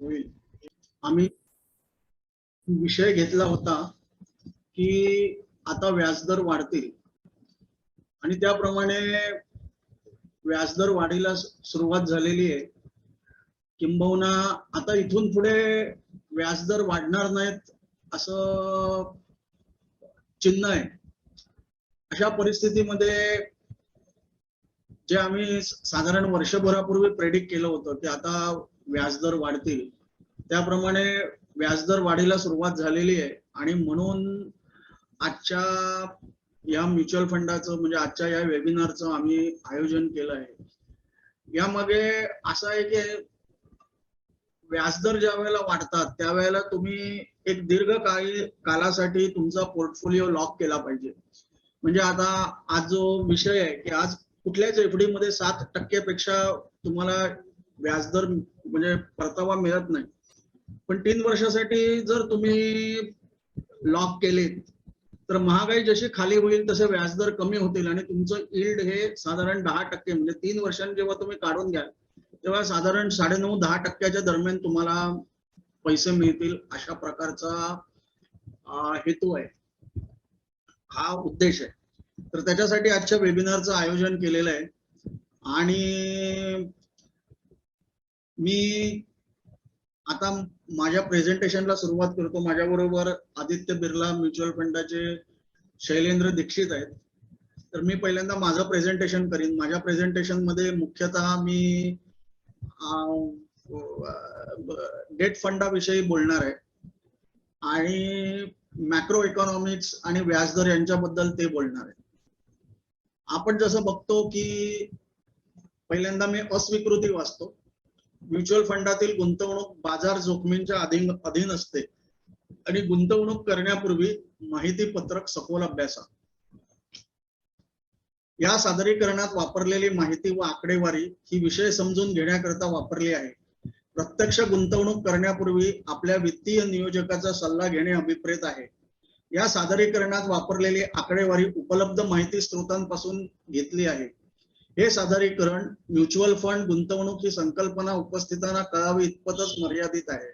होईल. आम्ही विषय घेतला होता की आता व्याजदर वाढतील आणि त्याप्रमाणे व्याजदर वाढीला सुरुवात झालेली आहे. किंबहुना आता इथून पुढे व्याजदर वाढणार नाहीत असं चिन्ह आहे. अशा परिस्थितीमध्ये जे आम्ही साधारण वर्षभरापूर्वी प्रेडिक्ट केलं होतं की आता व्याजदर वाढतील, त्याप्रमाणे व्याजदर वाढीला सुरुवात झालेली आहे. आणि म्हणून आजच्या या म्युच्युअल फंडाचं म्हणजे आजच्या या वेबिनारचं आम्ही आयोजन केलं आहे. यामागे असं आहे की व्याजदर ज्या वेळेला वाढतात त्यावेळेला तुम्ही एक दीर्घकाळी कालासाठी तुमचा पोर्टफोलिओ लॉक केला पाहिजे. म्हणजे आता आज जो विषय आहे की आज कुठल्याच एफडी मध्ये 7% पेक्षा तुम्हाला व्याजदर म्हणजे परतावा मिळत नाही, पण 3 वर्षासाठी जर तुम्ही लॉक केले तर महागाई जशी खाली होईल तसे व्याजदर कमी होतील आणि तुमचं यील्ड हे साधारण 10% म्हणजे 3 वर्षांनी जेव्हा तुम्ही काढून घ्याल तेव्हा साधारण 9.5-10% दरम्यान तुम्हाला पैसे मिळतील. अशा प्रकारचा हेतू आहे, हा उद्देश आहे. तर त्याच्यासाठी आजच्या वेबिनारचं आयोजन केलेलं आहे. आणि मी आता माझ्या प्रेझेंटेशनला सुरुवात करतो. माझ्याबरोबर आदित्य बिर्ला म्युच्युअल फंडाचे शैलेंद्र दीक्षित आहेत. तर मी पहिल्यांदा माझं प्रेझेंटेशन करीन. माझ्या प्रेझेंटेशन मध्ये मुख्यतः मी डेट फंडाविषयी बोलणार आहे आणि मॅक्रो इकॉनॉमिक्स आणि व्याजदर यांच्याबद्दल ते बोलणार आहे. आपण जसं बघतो की पहिल्यांदा मी अस्वीकृती वाचतो. म्युच्युअल फंडातील गुंतवणूक बाजार जोखमींच्या अधीन असते आणि गुंतवणूक करण्यापूर्वी माहिती पत्रक सखोल अभ्यासा. या सादरीकरणात वापरलेली माहिती व आकडेवारी ही विषय समजून घेण्याकरता वापरली आहे. प्रत्यक्ष गुंतवणूक करण्यापूर्वी आपल्या वित्तीय नियोजकाचा सल्ला घेणे अभिप्रेत आहे. या सादरीकरणात वापरलेली आकडेवारी उपलब्ध माहिती स्रोतांपासून घेतली आहे. हे सादरीकरण म्युच्युअल फंड गुंतवणूक ही संकल्पना उपस्थितांना कळावी इतपतच मर्यादित आहे.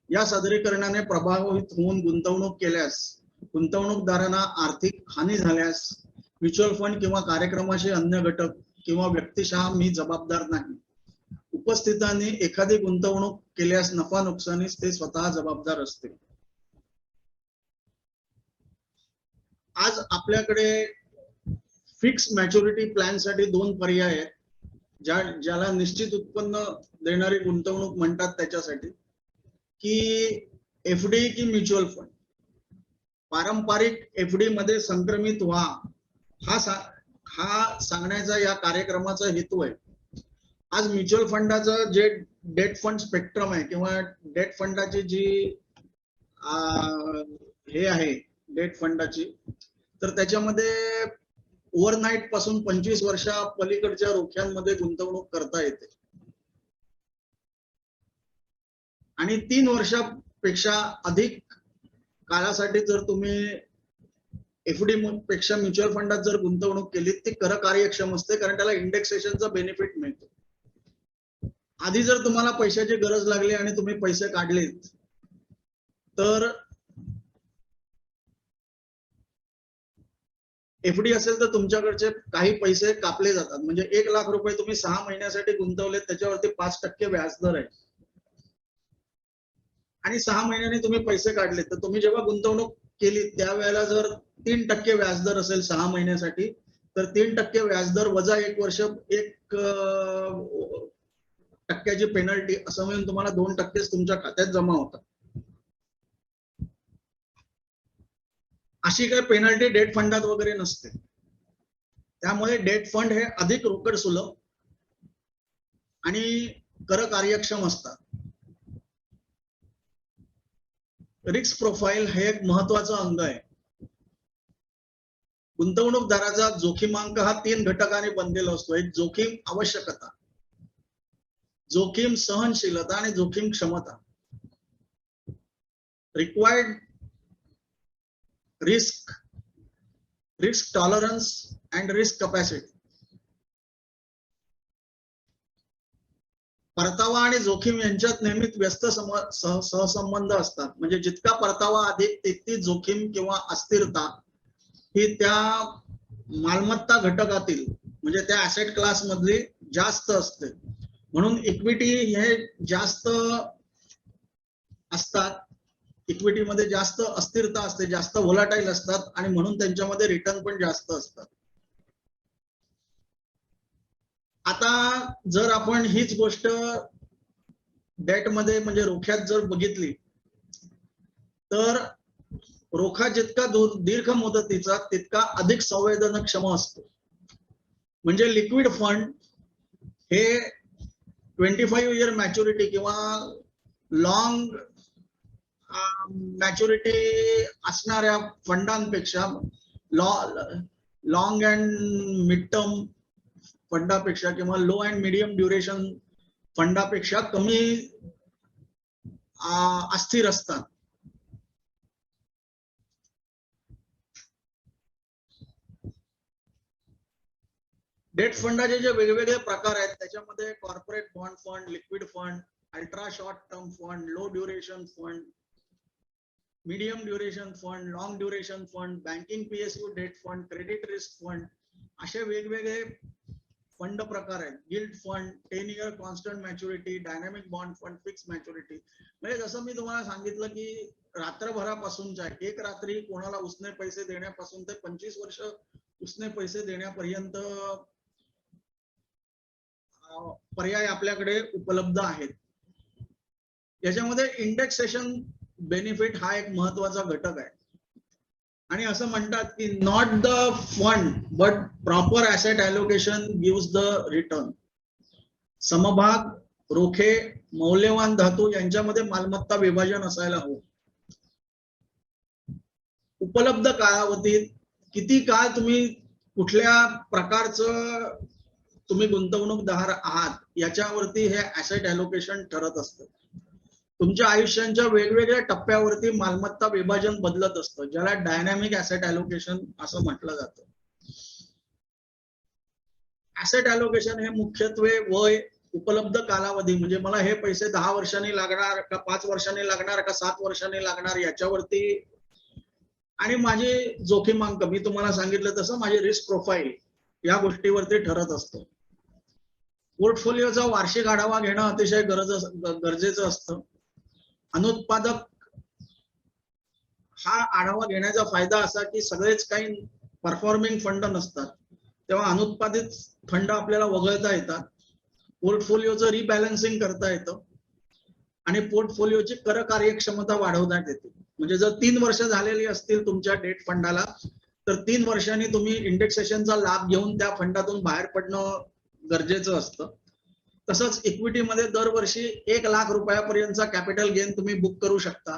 या सादरीकरणाने प्रभावित होऊन गुंतवणूक केल्यास गुंतवणूकदारांना आर्थिक हानी झाल्यास म्युच्युअल फंड किंवा कार्यक्रमाचे अन्य घटक किंवा व्यक्तिशः मी जबाबदार नाही. उपस्थितांनी एखादी गुंतवणूक केल्यास नफा नुकसानीस ते स्वतः जबाबदार असते. आज आपल्याकडे फिक्स मॅच्युरिटी प्लॅन साठी 2 पर्याय आहेत. ज्याला निश्चित उत्पन्न देणारी गुंतवणूक म्हणतात त्याच्यासाठी, की एफडी की म्युच्युअल फंड. पारंपरिक एफडी मध्ये संक्रमित व्हा हा सांगण्याचा या कार्यक्रमाचा हेतू आहे. आज म्युच्युअल फंडाचं जे डेट फंड स्पेक्ट्रम आहे किंवा डेट फंडाची जी हे आहे डेट फंडाची, तर त्याच्यामध्ये ओव्हरनाईट पासून 25 वर्षा पलीकडच्या रोख्यांमध्ये गुंतवणूक करता येते आणि 3 वर्षापेक्षा अधिक काळासाठी जर तुम्ही एफडी पेक्षा म्युच्युअल फंडात जर गुंतवणूक केली ती कर कार्यक्षम असते, कारण त्याला इंडेक्सेशनचा बेनिफिट मिळतो. आधी जर तुम्हाला पैशाची गरज लागली आणि तुम्ही पैसे काढलेत तर एफडी असेल तर तुमच्याकडचे काही पैसे कापले जातात. म्हणजे 1 लाख रुपये तुम्ही 6 महिन्यासाठी गुंतवलेत त्याच्यावरती 5% व्याजदर आहे आणि 6 महिन्यांनी तुम्ही पैसे काढले तर तुम्ही जेव्हा गुंतवणूक केली त्यावेळेला जर 3% व्याजदर असेल 6 महिन्यासाठी तर 3% व्याजदर वजा 1 वर्ष 1% पेनल्टी असं म्हणून तुम्हाला 2% तुमच्या खात्यात जमा होतात. अशी काही पेनल्टी डेट फंडात वगैरे नसते. त्यामुळे डेट फंड हे अधिक रोकड सुलभ आणि कर कार्यक्षम असतात. रिस्क प्रोफाइल हे एक महत्वाचं अंग आहे. गुंतवणूकदाराचा जोखीमांक हा 3 घटकांनी बनलेला असतो. एक जोखीम आवश्यकता, जोखीम सहनशीलता आणि जोखीम क्षमता. Required risk, risk tolerance and risk capacity. परतावा आणि जोखीम यांच्यात नेहमीच व्यस्त सहसंबंध असतात. म्हणजे जितका परतावा अधिक तितकी जोखीम किंवा अस्थिरता ही त्या मालमत्ता घटकातील म्हणजे त्या ऍसेट क्लास मधली जास्त असते. म्हणून इक्विटी हे जास्त असतात, इक्विटीमध्ये जास्त अस्थिरता असते, जास्त व्होलाटाईल असतात आणि म्हणून त्यांच्यामध्ये रिटर्न पण जास्त असतात. आता जर आपण हीच गोष्ट डेट मध्ये म्हणजे रोख्यात जर बघितली तर रोखा जितका दीर्घ मुदतीचा तितका अधिक संवेदनक्षम असतो. म्हणजे लिक्विड फंड हे 25 इयर मॅच्युरिटी किंवा लॉंग मॅच्युरिटी असणाऱ्या फंडांपेक्षा लॉंग अँड मिड टर्म फंडापेक्षा किंवा लो अँड मिडियम ड्युरेशन फंडापेक्षा कमी अस्थिर असतात. डेट फंडाचे जे वेगवेगळे प्रकार आहेत त्याच्यामध्ये corporate bond fund, liquid fund, ultra short term fund, low duration fund, medium duration fund, long duration fund, banking PSU debt fund, credit risk fund असे वेगवेगळे फंड प्रकार आहेत. Gilt fund, 10 year constant maturity, dynamic bond fund, fix maturity. म्हणजे जसं मी तुम्हाला सांगितलं की रात्रभरापासूनच्या एक रात्री कोणाला उसने पैसे देण्यापासून ते 25 वर्ष उसने पैसे देण्यापर्यंत पर्याय आपल्याकडे उपलब्ध आहेत. याच्यामध्ये इंडेक्सेशन बेनिफिट हा एक महत्वाचा घटक आहे. आणि असं म्हणतात की not the fund but proper asset allocation gives the return. समभाग, रोखे, मौल्यवान धातू यांच्यामध्ये मालमत्ता विभाजन असायला हवं. उपलब्ध कालावधीत किती काळ तुम्ही कुठल्या प्रकारचं तुम्ही गुंतवणूकदार आहात याच्यावरती हे ऍसेट ॲलोकेशन ठरत असतं. तुमच्या आयुष्याच्या वेगवेगळ्या टप्प्यावरती मालमत्ता विभाजन बदलत असतं, ज्याला डायनॅमिक ऍसेट ॲलोकेशन असं म्हटलं जातं. ऍसेट ॲलोकेशन हे मुख्यत्वे वय, उपलब्ध कालावधी म्हणजे मला हे पैसे 10 वर्षांनी लागणार का 5 वर्षांनी लागणार का 7 वर्षांनी लागणार याच्यावरती आणि माझे जोखीमांक मी तुम्हाला सांगितलं तसं माझी रिस्क प्रोफाईल या गोष्टीवरती ठरत असतं. पोर्टफोलिओचा वार्षिक आढावा घेणं अतिशय गरजेचं असतं. अनुत्पादक हा आढावा घेण्याचा फायदा असा की सगळेच काही परफॉर्मिंग फंड नसतात, तेव्हा अनुत्पादित फंड आपल्याला वगळता येतात. पोर्टफोलिओचं रिबॅलन्सिंग करता येतं आणि पोर्टफोलिओची कर कार्यक्षमता वाढवण्यात येते. म्हणजे जर 3 वर्ष झालेली असतील तुमच्या डेट फंडाला तर 3 वर्षांनी तुम्ही इंडेक्सेशनचा लाभ घेऊन त्या फंडातून बाहेर पडणं गरजेचं असतं. तसंच इक्विटीमध्ये दरवर्षी 1 लाख रुपयापर्यंतचा कॅपिटल गेन तुम्ही बुक करू शकता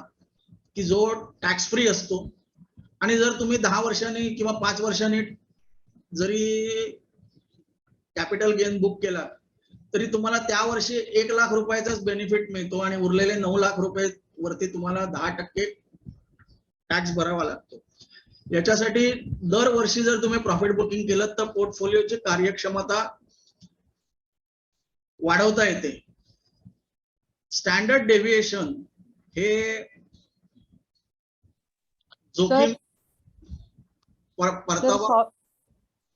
की जो टॅक्स फ्री असतो. आणि जर तुम्ही 10 वर्षांनी किंवा 5 वर्षांनी जरी कॅपिटल गेन बुक केला तरी तुम्हाला त्या वर्षी 1 लाख रुपयाचाच बेनिफिट मिळतो आणि उरलेले 9 लाख रुपये वरती तुम्हाला 10% टॅक्स भरावा लागतो. याच्यासाठी दरवर्षी जर तुम्ही प्रॉफिट बुकिंग केलं तर पोर्टफोलिओची कार्यक्षमता वाढवता येते. स्टँडर्ड डेव्हिएशन हे जोखीम परतावा.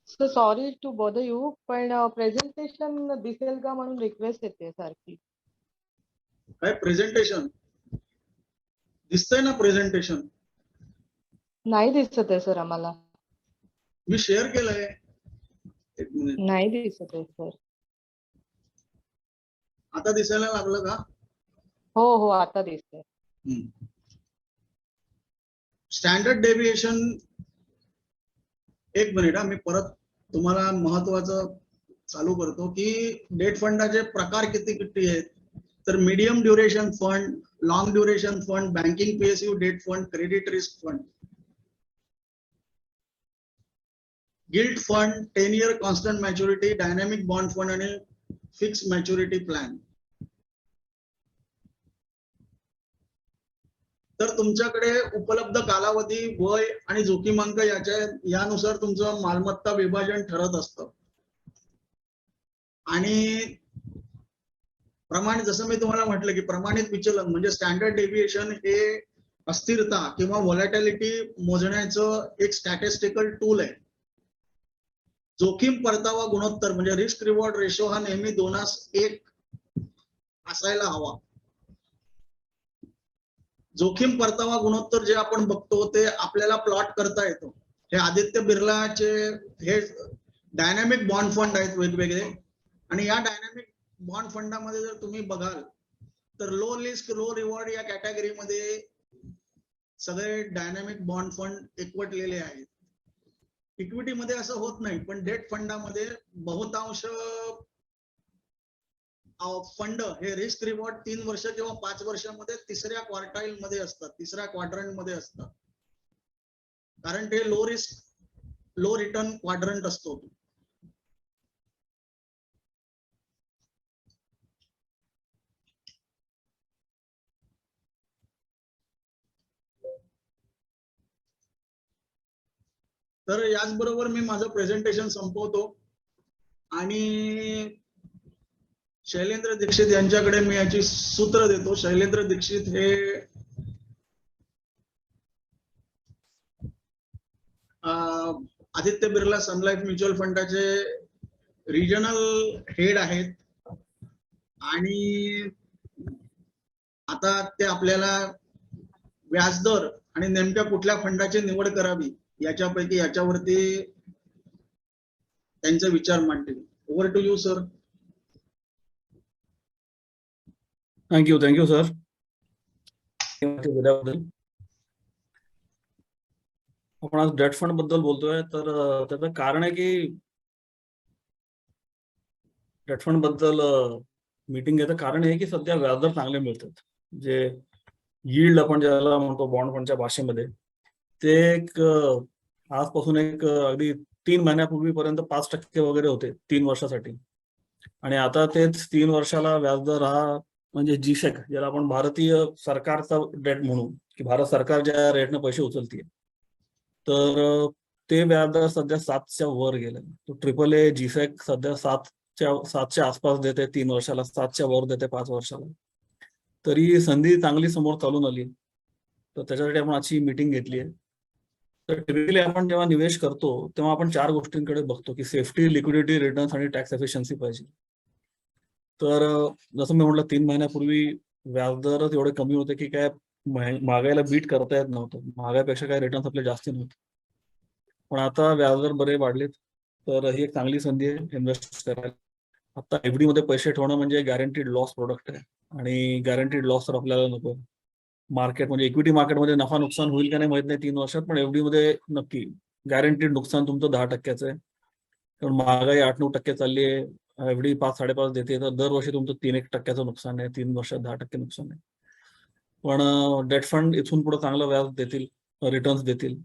Sir sorry to bother you पण प्रेझेंटेशन दिसेल का म्हणून रिक्वेस्ट येते सारखी. काय प्रेझेंटेशन दिसतंय ना? प्रेझेंटेशन नाही दिसत आहे सर आम्हाला. मी शेअर केलंय. नाही दिसत आहे सर. आता दिसायला लागलं का? हो हो आता दिसतंय. स्टँडर्ड डेव्हिएशन, एक मिनिट मी परत तुम्हाला महत्वाचं चालू करतो की डेट फंडाचे प्रकार किती किती आहेत. तर medium duration fund, long duration fund, banking PSU debt fund, credit risk fund, gilt fund, 10 year constant maturity, dynamic bond fund आणि फिक्स मॅच्युरिटी प्लॅन. तर तुमच्याकडे उपलब्ध कालावधी, वय आणि जोखीमांक यानुसार तुमचं मालमत्ता विभाजन ठरत असतं. आणि प्रमाणित, जसं मी तुम्हाला म्हटलं की प्रमाणित विचलन म्हणजे स्टँडर्ड डेव्हिएशन हे अस्थिरता किंवा व्हॉलॅटिलिटी मोजण्याचं एक स्टॅटिस्टिकल टूल आहे. जोखीम परतावा गुणोत्तर म्हणजे रिस्क रिवॉर्ड रेशो हा नेहमी 2:1 असायला हवा. जोखीम परतावा गुणोत्तर जे आपण बघतो ते आपल्याला प्लॉट करता येतो. हे आदित्य बिर्लाचे हे डायनॅमिक बॉन्ड फंड आहेत वेगवेगळे, आणि या डायनॅमिक बॉन्ड फंडामध्ये जर तुम्ही बघाल तर लो रिस्क लो रिवॉर्ड या कॅटेगरीमध्ये सगळे डायनॅमिक बॉन्ड फंड एकवटलेले आहेत. इक्विटी मध्ये असं होत नाही, पण डेट फंडामध्ये बहुतांश फंड हे रिस्क रिवॉर्ड 3 वर्ष किंवा 5 वर्षामध्ये तिसऱ्या क्वार्टाईल मध्ये असतात, तिसऱ्या क्वाड्रंट मध्ये असतात, कारण ते low risk low return quadrant असतो. तर याचबरोबर मी माझं प्रेझेंटेशन संपवतो आणि शैलेंद्र दीक्षित यांच्याकडे मी याची सूत्र देतो. शैलेंद्र दीक्षित हे आदित्य बिर्ला सन लाईफ म्युच्युअल फंडाचे रिजनल हेड आहेत आणि आता ते आपल्याला व्याजदर आणि नेमक्या कुठल्या फंडाची निवड करावी याच्यावरती त्यांचे विचार मांडतील. Over to you sir. Thank you sir. आपण आज डेट फंड बद्दल बोलतोय, तर त्याचं कारण आहे की डेट फंड बद्दल मीटिंग घ्यायचं कारण आहे की सध्या व्याजदर चांगले मिळतात. जे यील्ड आपण ज्याला म्हणतो बॉन्ड फंडच्या भाषेमध्ये, ते एक आजपासून एक अगदी 3 महिन्यापूर्वीपर्यंत 5% वगैरे होते 3 वर्षासाठी, आणि आता तेच 3 वर्षाला व्याजदर हा म्हणजे जीसेक ज्याला आपण भारतीय सरकारचा डेट म्हणू, की भारत सरकार ज्या रेटनं पैसे उचलते, तर ते व्याजदर सध्या 7च्या वर गेलं. तो AAA जीसेक सध्या 7च्या आसपास देते 3 वर्षाला, 7च्या वर देते 5 वर्षाला. तरी संधी चांगली समोर चालून आली, तर त्याच्यासाठी आपण आजची मीटिंग घेतली आहे. तर टिपिकली आपण जेव्हा निवेश करतो तेव्हा आपण 4 गोष्टींकडे बघतो की सेफ्टी, लिक्विडिटी, रिटर्न्स आणि टॅक्स एफिशियन्सी पाहिजे. तर जसं मी म्हटलं 3 महिन्यापूर्वी व्याजदरच एवढे कमी होते की काय महागाईला बीट करता येत नव्हतं. महागाईपेक्षा काय रिटर्न्स आपले जास्त नव्हते, पण आता व्याजदर बरे वाढलेत, तर ही एक चांगली संधी आहे इन्व्हेस्ट करायला. आता एफडी मध्ये पैसे ठेवणं म्हणजे गॅरंटीड लॉस प्रोडक्ट आहे, आणि गॅरंटीड लॉस तर आपल्याला नको. मार्केट म्हणजे इक्विटी मार्केटमध्ये नफा नुकसान होईल का नाही माहित नाही 3 वर्षात, पण एफडी मध्ये नक्की गॅरंटीड नुकसान तुमचं 10%चं आहे. कारण महागाई 8-9% चालली आहे, एफडी 5-5.5 देते, तर दरवर्षी तुमचं 3-1% नुकसान आहे, 3 वर्षात 10% नुकसान आहे. पण डेट फंड इथून पुढे चांगलं व्याज देतील, रिटर्न्स देतील.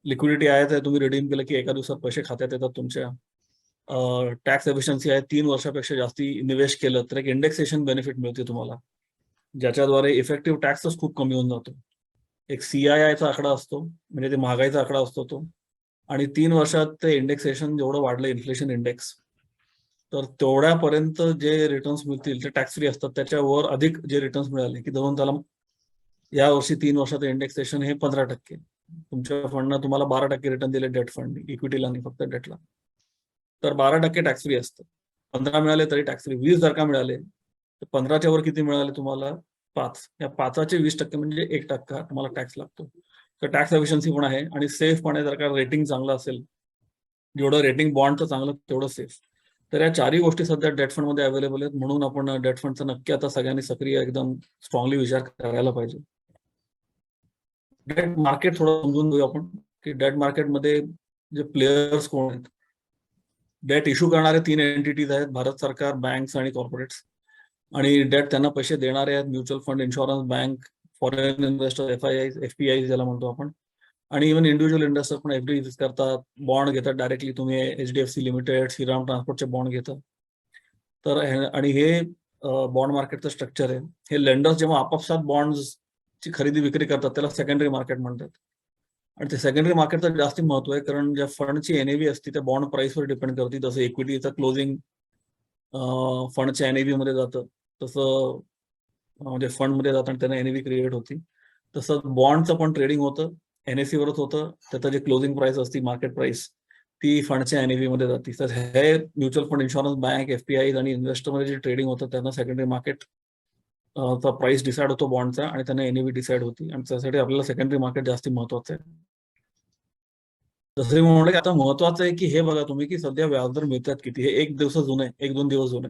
लिक्विडिटी आहे, तुम्ही रिडीम केलं की एका दिवसात पैसे खात्यात येतात तुमच्या. टॅक्स एफिशियन्सी आहे, 3 वर्षापेक्षा जास्ती निवेश केलं तर एक इंडेक्सेशन बेनिफिट मिळते तुम्हाला, ज्याच्याद्वारे इफेक्टिव्ह टॅक्सच खूप कमी होऊन जातो. एक CIIचा आकडा असतो, म्हणजे ते महागाईचा आकडा असतो तो, आणि 3 वर्षात ते इंडेक्सेशन जेवढं वाढलं, इन्फ्लेशन इंडेक्स, तर तेवढ्यापर्यंत जे रिटर्न्स मिळतील ते टॅक्स फ्री असतात. त्याच्यावर अधिक जे रिटर्न्स मिळाले की धरून त्याला या वर्षी 3 वर्षात इंडेक्सेशन हे 15%, तुमच्या फंडनं तुम्हाला 12% रिटर्न दिले डेट फंड, इक्विटीला नाही फक्त डेटला, तर 12% टॅक्स फ्री असतं. 15 मिळाले तरी टॅक्स फ्री. 20 जर का मिळाले तर 15च्या वर किती मिळाले तुम्हाला? 5. या 5चे 20% म्हणजे 1% तुम्हाला टॅक्स लागतो. तर टॅक्स एफिशियन्सी पण आहे आणि सेफ पण आहे. जर का रेटिंग चांगलं असेल, जेवढं रेटिंग बॉन्डचं चांगलं तेवढं सेफ. तर या 4ही गोष्टी सध्या डेट फंड मध्ये अवेलेबल आहेत, म्हणून आपण डेट फंडचा नक्की आता सगळ्यांनी सक्रिय एकदम स्ट्रॉंगली विचार करायला पाहिजे. डेट मार्केट थोडं समजून घेऊ आपण की डेट मार्केटमध्ये जे प्लेयर्स कोण आहेत. डेट इश्यू करणारे 3 एंटिटीज आहेत, भारत सरकार, बँक्स आणि कॉर्पोरेट्स. आणि डेट त्यांना पैसे देणारे आहेत mutual fund, insurance, bank, foreign investor, FPI ज्याला म्हणतो आपण, आणि इव्हन इंडिव्हिज्युअल इन्व्हेस्टर पण एफडी करतात, बॉन्ड घेतात डायरेक्टली. तुम्ही HDFC लिमिटेड, श्रीराम ट्रान्सपोर्टचे बॉन्ड घेतात. तर आणि हे बॉन्ड मार्केटचं स्ट्रक्चर आहे. हे लेंडर्स जेव्हा आपापसात बॉन्ड्सची खरेदी विक्री करतात त्याला सेकंडरी मार्केट म्हणतात. आणि ते सेकंडरी मार्केटचं जास्त महत्व आहे, कारण ज्या फंडची NAV असते त्या बॉन्ड प्राइसवर डिपेंड करते. जसं इक्विटीचं क्लोजिंग फंडच्या NAV मध्ये जातं, तसं म्हणजे फंडमध्ये जातं आणि त्यांना एनएव्ही क्रिएट होती. तसं बॉन्डचं पण ट्रेडिंग होतं, एनएससी वरच होतं. त्याचं जे क्लोजिंग प्राइस असते, मार्केट प्राइस, ती फंडच्या एनएव्ही मध्ये जाते. तर हे mutual fund, insurance, bank, FPI आणि इन्व्हेस्टरमध्ये जे ट्रेडिंग होतं त्यांना सेकंडरी मार्केट चा प्राइस डिसाईड होतो बॉन्डचा आणि त्यांना एनएव्ही डिसाईड होती आणि त्यासाठी आपल्याला सेकंडरी मार्केट जास्त महत्वाचं आहे. जसं मी म्हणलं की आता महत्वाचं आहे की हे बघा तुम्ही की सध्या व्याजदर मिळतात किती. हे 1 दिवस जुने, 1-2 दिवस जुने,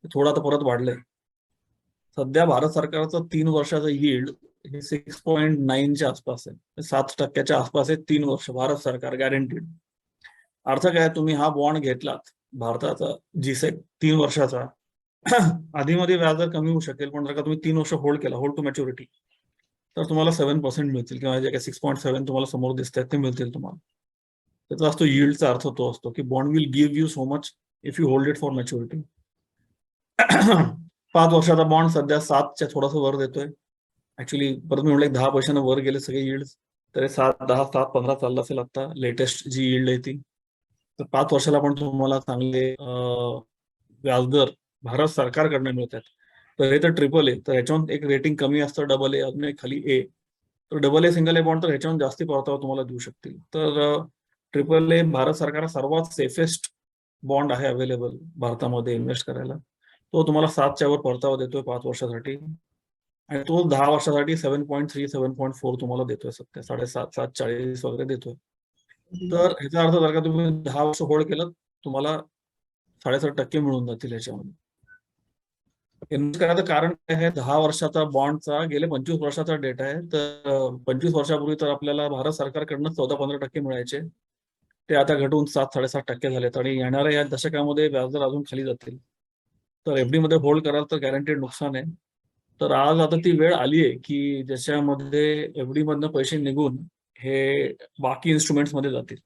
थोडं आता परत वाढलंय. सध्या भारत सरकारचं 3 वर्षाचं यील्ड हे 6.9च्या आसपास आहे, 7% आसपास आहे 3 वर्ष. भारत सरकार गॅरंटीड. अर्थ काय, तुम्ही हा बॉन्ड घेतलात भारताचा जीसेक 3 वर्षाचा, आधीमध्ये व्याजदर कमी होऊ शकेल, पण जर का तुम्ही 3 वर्ष होल्ड केला, होल्ड टू मॅच्युरिटी, तर तुम्हाला 7% मिळतील किंवा जे काही 6.7 तुम्हाला समोर दिसत आहेत ते मिळतील तुम्हाला. त्याचा असतो यील्डचा अर्थ तो असतो की bond will give you so much if you hold it for maturity. 5 वर्षाचा बॉन्ड सध्या 7च्या थोडंसं वर देतोय. ऍक्च्युली परत मी म्हणलं 10 पैशानं वर गेले सगळे यील्ड, तर 7, 10, 7, 15 चाललं असेल आता लेटेस्ट जी यील्ड आहे ती. तर 5 वर्षाला पण तुम्हाला चांगले व्याजदर भारत सरकारकडनं मिळतात. तर हे तर ट्रिपल आहे, तर ह्याच्यावर एक रेटिंग कमी असतं डबल ए, अजून एक खाली ए. तर double A, single a bond तर ह्याच्यावर जास्ती परतावा तुम्हाला देऊ शकतील. तर ट्रिपल ए भारत सरकार सर्वात सेफेस्ट बॉन्ड आहे अवेलेबल भारतामध्ये इन्व्हेस्ट करायला. तो तुम्हाला 7च्या वर परतावा देतोय 5 वर्षासाठी आणि तो 10 वर्षासाठी 7.3, 7.4 तुम्हाला देतोय सध्या, 7.5, 7.40 वगैरे देतोय. तर ह्याचा अर्थ जर का तुम्ही 10 वर्ष होल्ड केलं, तुम्हाला 7.5% मिळून जातील ह्याच्यामध्ये. इन्व्हेस्ट करायचं कारण काय आहे, 10 वर्षाचा बॉन्डचा गेले 25 वर्षाचा डेटा आहे. तर 25 वर्षापूर्वी तर आपल्याला भारत सरकारकडनं 14-15% मिळायचे, ते आता घटून 7-7.5% झालेत आणि येणाऱ्या या दशकामध्ये व्याजदर अजून खाली जातील. तर एफडी मध्ये होल्ड कराल तर गॅरंटेड नुकसान आहे. तर आज आता ती वेळ आली आहे की ज्याच्यामध्ये एफडी मधनं पैसे निघून हे बाकी इन्स्ट्रुमेंट्स मध्ये जातील.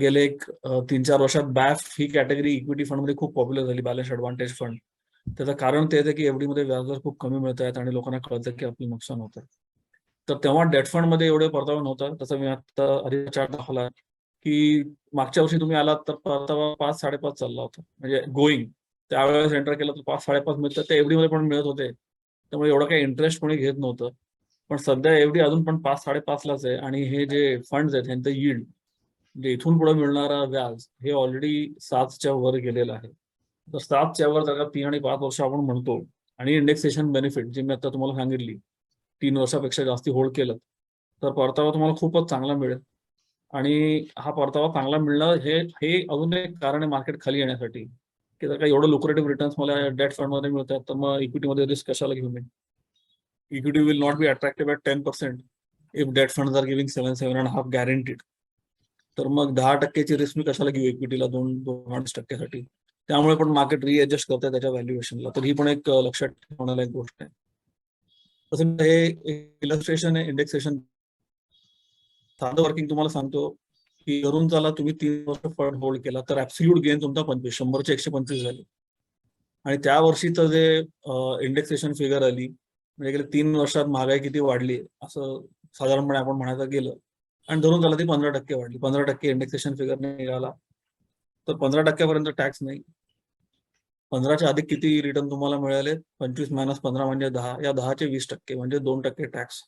गेले 3-4 वर्षात बॅफ ही कॅटेगरी इक्विटी फंड मध्ये खूप पॉप्युलर झाली, बॅलन्स ऍडव्हान्टेज फंड. त्याचं कारण तेच आहे की एफडी मध्ये व्याजदर खूप कमी मिळत आहेत आणि लोकांना कळतं की आपलं नुकसान होतं. तर तेव्हा डेट फंड मध्ये एवढे परतावा नव्हता. तसं मी आता आधी चार्ट दाखवला की मागच्या वर्षी तुम्ही आलात तर परतावा 5-5.5 चालला होता, म्हणजे गोईंग. त्यावेळेस एंटर केलं तर 5-5.5 मिळतात, ते एफडी मध्ये पण मिळत होते. त्यामुळे एवढं काही इंटरेस्ट कोणी घेत नव्हतं. पण सध्या एफडी अजून पण 5-5.5 लाच आहे आणि हे जे फंड आहेत त्यांचं यील्ड, म्हणजे इथून पुढे मिळणारा व्याज, हे ऑलरेडी 7च्या वर गेलेलं आहे. तर 7च्या वर जर का 3 आणि 5 वर्ष आपण म्हणतो आणि इंडेक्सेशन बेनिफिट जी मी आता तुम्हाला सांगितली, 3 वर्षापेक्षा जास्ती होल्ड केलं तर परतावा तुम्हाला खूपच चांगला मिळेल. आणि हा परतावा चांगला मिळणं हे अजून एक कारण आहे मार्केट खाली येण्यासाठी, की जर का एवढं लुक्रेटिव्ह रिटर्न्स मला डेट फंडमध्ये मिळतात तर मग इक्विटीमध्ये रिस्क कशाला घेऊ मी. Equity will not be attractive at 10% if debt fund are giving 7.5 guaranteed. तर मग 10%ची रिस्क मी कशाला घेऊ इक्विटीला 2-2.5%साठी. त्यामुळे पण मार्केट रिएडजस्ट करतंय त्याच्या व्हॅल्युएशनला. तर ही पण एक लक्षात ठेवण्याला एक गोष्ट आहे. तसं हे इलस्ट्रेशन आहे इंडेक्सेशन. साधं वर्किंग तुम्हाला सांगतो की धरून चला तुम्ही 3 वर्ष फंड होल्ड केला तर ऍब्सोल्यूट गेन तुमचा 25, 100चे 125 झाले. आणि त्या वर्षीचं जे इंडेक्सेशन फिगर आली, म्हणजे गेल्या 3 वर्षात महागाई किती वाढली असं साधारणपणे आपण म्हणायचं गेलं, आणि धरून चला ती 15% वाढली, 15% इंडेक्सेशन फिगर निघाला, तर 15% पर्यंत टॅक्स नाही. 15च्या अधिक किती रिटर्न तुम्हाला मिळाले, 25 - 15 म्हणजे 10, या 10चे 20% म्हणजे 2% टॅक्स.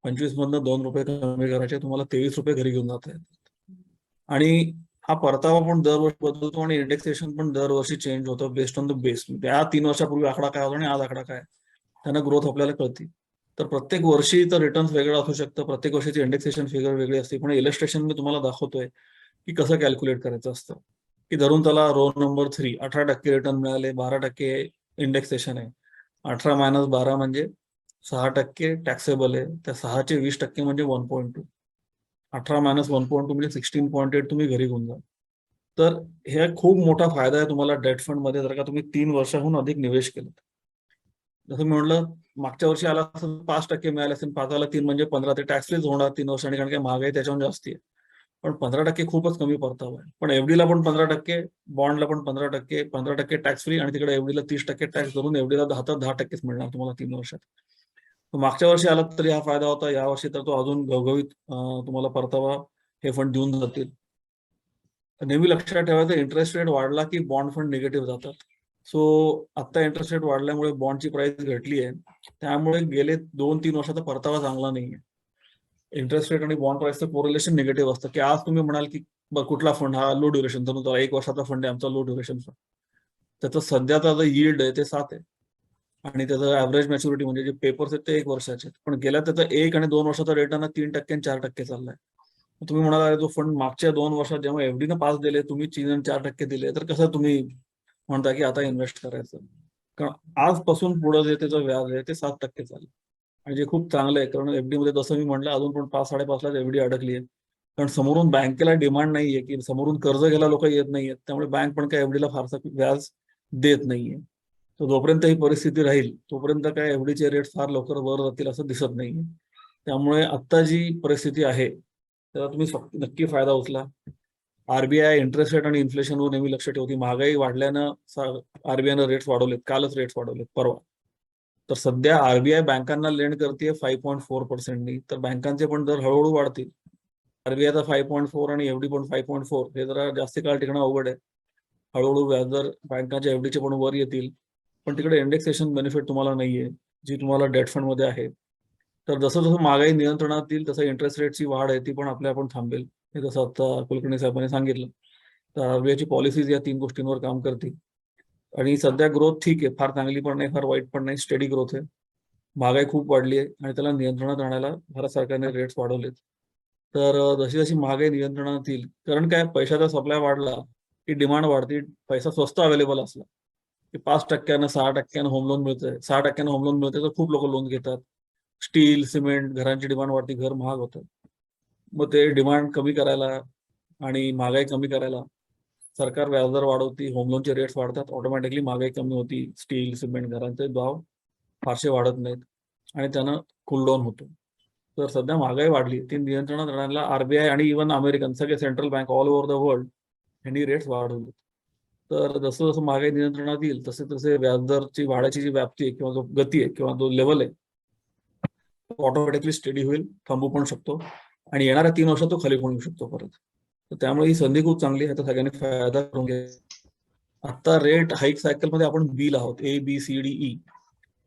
25 मधनं 2 रुपये कमी करायचे, तुम्हाला 23 रुपये घरी घेऊन जात आहेत. आणि हा परतावा पण दरवर्षी बदलतो आणि इंडेक्सेशन पण दरवर्षी चेंज होतं बेस्ड ऑन द बेस. त्या 3 वर्षापूर्वी आकडा काय होता आणि आज आकडा काय, त्यांना ग्रोथ आपल्याला कळते. तर प्रत्येक वर्षीचं रिटर्न वेगळं असू शकतं, प्रत्येक वर्षीची इंडेक्सेशन फिगर वेगळी असते. पण इलस्ट्रेशन मी तुम्हाला दाखवतोय की कसं कॅल्क्युलेट करायचं असतं. की धरून त्याला रो नंबर 3 18% रिटर्न मिळाले, 12% इंडेक्सेशन आहे, 18 - 12 म्हणजे 6% टॅक्सेबल आहे, त्या 6चे 20% म्हणजे 1.2, 18 - 1.2 म्हणजे 16.8 तुम्ही घरी घेऊन जा. तर हे खूप मोठा फायदा आहे तुम्हाला डेट फंड मध्ये जर का तुम्ही 3 वर्षाहून अधिक निवेश केलं. जसं मी म्हणलं मागच्या वर्षी आला असेल 5% मिळाले असेल, 5ला 3 म्हणजे 15, ते टॅक्स फ्रीज होणार 3 वर्षांनी, कारण की महागाई त्याच्यावर जास्ती आहे. पण 15% खूपच कमी परतावा आहे. पण एफडीला पण 15%, बॉन्डला पण 15%, 15% टॅक्स फ्री आणि तिकडे एफडीला 30% टॅक्स धरून एफडीला 10% मिळणार तुम्हाला 3 वर्षात. मागच्या वर्षी आला तरी हा फायदा होता, या वर्षी तर तो अजून घवघवीत तुम्हाला परतावा हे फंड देऊन जातील. नेहमी लक्षात ठेवायचं, इंटरेस्ट रेट वाढला की बॉन्ड फंड निगेटिव्ह जातात. सो आता इंटरेस्ट रेट वाढल्यामुळे बॉन्डची प्राइस घटली आहे, त्यामुळे गेले 2-3 वर्षाचा परतावा चांगला नाहीये. इंटरेस्ट रेट आणि बॉन्ड प्राइसचं कोरिलेशन निगेटिव्ह असतं, की आज तुम्ही म्हणाल की कुठला फंड हा लो ड्युरेशन, तर तो 1 वर्षाचा फंड आहे आमचा लो ड्युरेशन फंड, त्याचं सध्याचा जो यील्ड आहे ते 7 आहे आणि त्याचं ऍव्हरेज मॅच्युरिटी म्हणजे जे पेपर्स आहेत ते 1 वर्षाचे, पण गेल्या त्याचा 1 आणि 2 वर्षाचा रिटर्न 3% आणि 4% चाललाय. तुम्ही म्हणाला अरे तो फंड मागच्या 2 वर्षात जेव्हा एफडी न 5 दिले, तुम्ही 3 आणि 4% दिले, तर कसं तुम्ही म्हणता की आता इन्व्हेस्ट करायचं? कारण आजपासून पुढे जे त्याचं व्याज आहे ते 7% चालेल आणि जे खूप चांगलं आहे, कारण एफडी मध्ये तसं मी म्हटलं अजून पण 5-5.5 लाख एफडी अडकली आहे, कारण समोरून बँकेला डिमांड नाहीये, की समोरून कर्ज घ्यायला लोक येत नाहीयेत, त्यामुळे बँक पण काय एफडीला फारसा व्याज देत नाहीये. तर जोपर्यंत ही परिस्थिती राहील तोपर्यंत काय एफडीचे रेट फार लवकर वर जातील असं दिसत नाहीये. त्यामुळे आता जी परिस्थिती आहे त्याला तुम्ही नक्की फायदा उचला. आरबीआय इंटरेस्ट रेट आणि इन्फ्लेशनवर नेहमी लक्ष ठेवते. महागाई वाढल्यानं आरबीआयनं रेट्स वाढवलेत, कालच रेट्स वाढवलेत परवा. तर सध्या आरबीआय बँकांना लेंड करते 5.4%नी, तर बँकांचे पण दर हळूहळू वाढतील. आरबीआयचा 5.4 आणि एफडी पण 5.4, हे जरा जास्त काळ टिकणं अवघड आहे. हळूहळू व्याजदर बँकांच्या एफडीचे पण वर येतील, पण तिकडे इंडेक्सेशन बेनिफिट तुम्हाला नाहीये जी तुम्हाला डेट फंड मध्ये आहे. तर जसं जसं महागाई नियंत्रणात येईल तसं इंटरेस्ट रेटची वाढ आहे ती पण आपण थांबेल, हे जसं आता कुलकर्णी साहेबांनी सांगितलं. तर आरबीआयची पॉलिसीज या 3 गोष्टींवर काम करतील आणि सध्या ग्रोथ ठीक आहे, फार चांगली पण नाही फार वाईट पण नाही, स्टेडी ग्रोथ आहे. महागाई खूप वाढली आहे आणि त्याला नियंत्रणात आणायला भारत सरकारने रेट्स वाढवलेत. तर जशी जशी महागाई नियंत्रणात येईल, कारण काय पैशाचा सप्लाय वाढला की डिमांड वाढते, पैसा स्वस्त अवेलेबल असला की 5%, 6% होम लोन मिळतंय, 6% होम लोन मिळतंय तर खूप लोक लोन घेतात. स्टील, सिमेंट, घरांची डिमांड वाढते, घर महाग होतं. मग ते डिमांड कमी करायला आणि महागाई कमी करायला सरकार व्याजदर वाढवती, होम लोनचे रेट्स वाढतात, ऑटोमॅटिकली महागाई कमी होती, स्टील, सिमेंट, घरांचे भाव फारसे वाढत नाहीत आणि त्यानं कूल डाऊन होतो. तर सध्या महागाई वाढली, ती नियंत्रणात राहण्याला आरबीआय आणि इव्हन अमेरिकन सगळे central bank all over the world यांनी रेट्स वाढवले. तर जसं जसं महागाई नियंत्रणात येईल तसे तसे व्याजदरची वाढायची जी व्याप्ती आहे किंवा जो गती आहे किंवा जो लेवल आहे ऑटोमॅटिकली स्टडी होईल, थांबू पण शकतो आणि येणाऱ्या 3 वर्षात तो खाली पण येऊ शकतो परत. तर त्यामुळे ही संधी खूप चांगली आहे, तर सगळ्यांनी फायदा करून घ्या. आता रेट हाईक सायकल मध्ये आपण बील आहोत, ABCDE.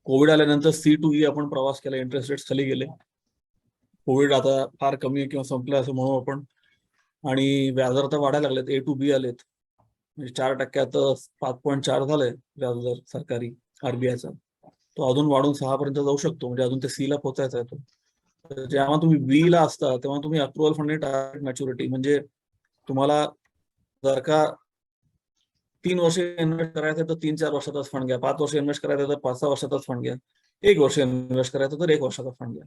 कोविड आल्यानंतर C to E आपण प्रवास केला, इंटरेस्ट रेट्स खाली गेले. कोविड आता फार कमी किंवा संपलं असं म्हणू आपण, आणि व्याजदर आता वाढायला लागलेत, A to B आलेत, म्हणजे 4% 5.4 झालंय व्याजदर सरकारी आरबीआयचा. तो अजून वाढून 6 पर्यंत जाऊ शकतो, म्हणजे अजून ते C ला पोहोचायचा आहे तो. तर जेव्हा तुम्ही B ला असता तेव्हा तुम्ही अप्रुव्हल फंड टार्गेट मॅच्युरिटी, म्हणजे तुम्हाला जर का 3 वर्ष इन्व्हेस्ट करायचं तर 3-4 वर्षाचाच फंड घ्या, 5 वर्ष इन्व्हेस्ट करायचं तर 5-6 वर्षाचाच फंड घ्या, 1 वर्ष इन्व्हेस्ट करायचं तर 1 वर्षाचा फंड घ्या.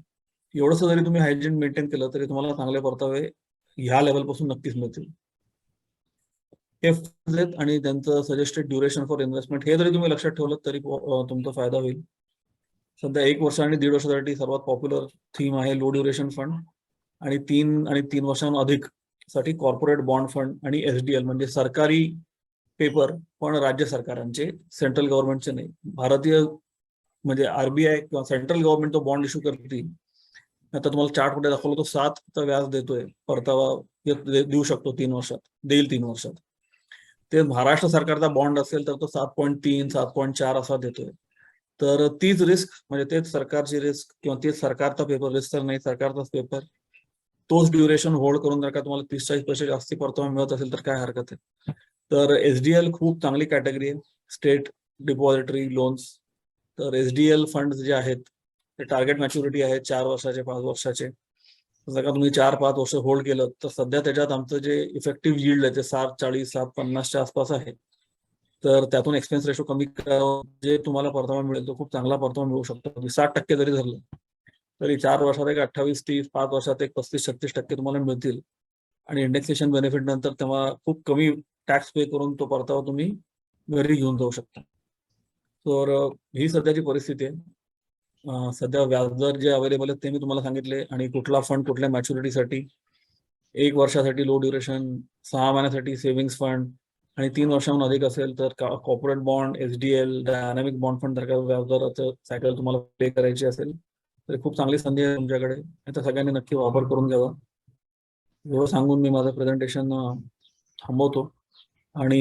एवढंसं जरी तुम्ही हायजीन मेंटेन केलं तरी तुम्हाला चांगले परतावे ह्या लेवलपासून नक्कीच मिळतील. आणि त्यांचं सजेस्टेड ड्युरेशन फॉर इन्व्हेस्टमेंट हे जरी तुम्ही लक्षात ठेवलं तरी तुमचा फायदा होईल. सध्या 1 वर्ष आणि 1.5 वर्षासाठी सर्वात पॉप्युलर थीम आहे लो ड्युरेशन फंड, आणि 3 आणि 3 वर्षांहून अधिक साठी कॉर्पोरेट बॉन्ड फंड आणि SDL म्हणजे सरकारी पेपर पण राज्य सरकारांचे, सेंट्रल गव्हर्नमेंटचे नाही. भारतीय म्हणजे आरबीआय किंवा सेंट्रल गव्हर्नमेंट तो बॉन्ड इश्यू करते. आता तुम्हाला चार्ट मध्ये दाखवलं तो 7चा व्याज देतोय, परतावा देऊ शकतो 3 वर्षात, देईल 3 वर्षात. ते महाराष्ट्र सरकारचा बॉन्ड असेल तर तो 7.3, 7.4 असा देतोय. तर तीच रिस्क, म्हणजे तेच सरकारची रिस्क किंवा तेच सरकारचा पेपर, रिस्क तर नाही सरकारचाच पेपर, तोच ड्युरेशन होल्ड करून जर का तुम्हाला 30-40% जास्ती परतावा मिळत असेल तर काय हरकत आहे. तर SDL खूप चांगली कॅटेगरी आहे, स्टेट डिपॉझिटरी लोन्स. तर SDL फंड जे आहेत ते टार्गेट मॅच्युरिटी आहे 4 वर्षाचे, 5 वर्षाचे. जर का तुम्ही 4-5 वर्ष होल्ड केलं तर सध्या त्याच्यात आमचं जे इफेक्टिव्ह यील्ड आहे ते 7.40, 7.50च्या आसपास आहे. तर त्यातून एक्सपेन्स रेशो कमी करावं, जे तुम्हाला परतावा मिळेल तो खूप चांगला परतावा मिळू शकतो. 60% जरी धरलं तरी 4 वर्षात एक 28-30, 5 वर्षात एक 35-36% तुम्हाला मिळतील, आणि इंडेक्सेशन बेनिफिट नंतर तेव्हा खूप कमी टॅक्स पे करून तो परतावा तुम्ही घरी घेऊन जाऊ शकता. तर ही सध्याची परिस्थिती आहे. सध्या व्याजदर जे अवेलेबल आहेत ते मी तुम्हाला सांगितले, आणि कुठला फंड कुठल्या मॅच्युरिटीसाठी, 1 वर्षासाठी लो ड्युरेशन, 6 महिन्यासाठी सेव्हिंग्स फंड, आणि 3 वर्षांहून अधिक असेल तर corporate bond, SDL, dynamic bond fund जर का व्याजदराचं सायकल तुम्हाला पे करायची असेल तर खूप चांगली संधी आहे तुमच्याकडे. याचा सगळ्यांनी नक्की वापर करून घ्यावा. एवढं सांगून मी माझं प्रेझेंटेशन थांबवतो आणि